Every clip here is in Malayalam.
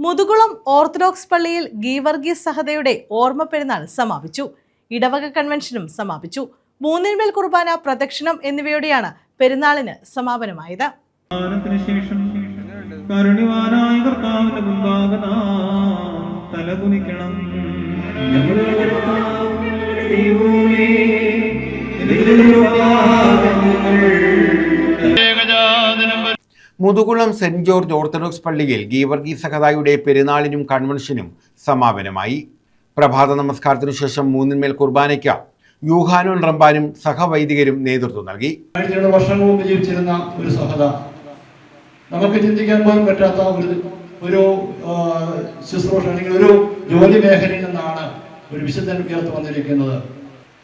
മുതുകുളം ഓർത്തഡോക്സ് പള്ളിയിൽ ഗീവർഗീസ് സഹദയുടെ ഓർമ്മ പെരുന്നാൾ സമാപിച്ചു. ഇടവക കൺവെൻഷനും സമാപിച്ചു. മൂന്നിന്മേൽ കുർബാന, പ്രദക്ഷിണം എന്നിവയോടെയാണ് പെരുന്നാളിന് സമാപനമായത്. മുതുകുളം സെന്റ് ജോർജ് ഓർത്തഡോക്സ് പള്ളിയിൽ ഗീവർഗീസ് സഹദായുടെ പെരുന്നാളിനും കൺവെൻഷനും സമാപനമായി. പ്രഭാത നമസ്കാരത്തിനു ശേഷം മൂന്നിന്മേൽ കുർബാനയ്ക്ക് യൂഹാനോൻ റംബാനും സഹവൈദികരും നേതൃത്വം നൽകി. വർഷങ്ങൾ മുമ്പ് ജീവിച്ചിരുന്ന ഒരു സഹദ, നമുക്ക് ചിന്തിക്കാൻ പോലും പറ്റാത്ത ഒരു ശുശ്രൂഷ അല്ലെങ്കിൽ ഒരു ജോലി മേഖലയിൽ നിന്നാണ് ഒരു വിശുദ്ധൻ ഉയർന്നു വന്നിരിക്കുന്നത്.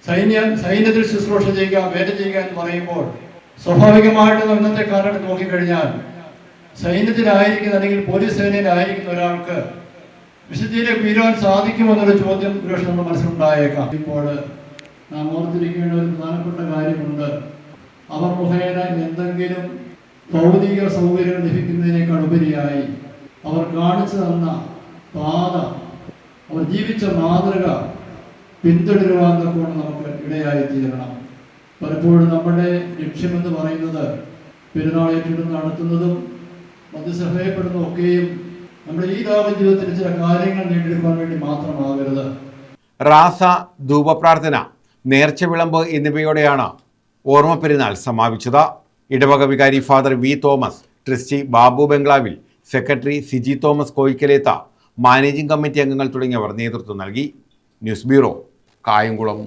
സൈന്യത്തിൽ ശുശ്രൂഷ ചെയ്യുക, വേല ചെയ്യുക എന്ന് പറയുമ്പോൾ സ്വാഭാവികമായിട്ട് ഇന്നത്തെ കാലഘട്ടം നോക്കിക്കഴിഞ്ഞാൽ സൈന്യത്തിലായിരിക്കുന്ന അല്ലെങ്കിൽ പോലീസ് സേനയിലായിരിക്കുന്ന ഒരാൾക്ക് വിശുദ്ധിയിലേക്ക് ഉയരാൻ സാധിക്കുമെന്നൊരു ചോദ്യം ഒരുപക്ഷെ നമ്മുടെ മനസ്സിലുണ്ടായേക്കാം. ഇപ്പോൾ നാം ഓർത്തിരിക്കേണ്ട ഒരു പ്രധാനപ്പെട്ട കാര്യമുണ്ട്. അവർ മുഖേന എന്തെങ്കിലും ഭൗതിക സൗകര്യങ്ങൾ ലഭിക്കുന്നതിനേക്കാൾ ഉപരിയായി അവർ കാണിച്ചു തന്ന പാത, അവർ ജീവിച്ച മാതൃക പിന്തുടരുവാൻ കൊണ്ട് നമുക്ക് ഇടയായി തീരണം. പലപ്പോഴും നമ്മുടെ ലക്ഷ്യമെന്ന് പറയുന്നത് പെരുന്നാൾ ഏറ്റെടുത്ത് നടത്തുന്നതും മധ്യസഭയപ്പെടുന്നതും ഒക്കെയും നമ്മുടെ ഈ ലോക ജീവിതത്തിൽ ചില കാര്യങ്ങൾ നേടിയെടുക്കാൻ വേണ്ടി മാത്രമാകരുത്. റാസ, ധൂപപ്രാർത്ഥന, നേർച്ച വിളമ്പ് എന്നിവയോടെയാണ് ഓർമ്മ പെരുന്നാൾ സമാപിച്ചത്. ഇടവക വികാരി father V Thomas, trustee Babu ബംഗ്ലാവിൽ, secretary Siji Thomas Koyikkaletha, managing committee അംഗങ്ങൾ തുടങ്ങിയവർ നേതൃത്വം നൽകി. News bureau, Kayamkulam.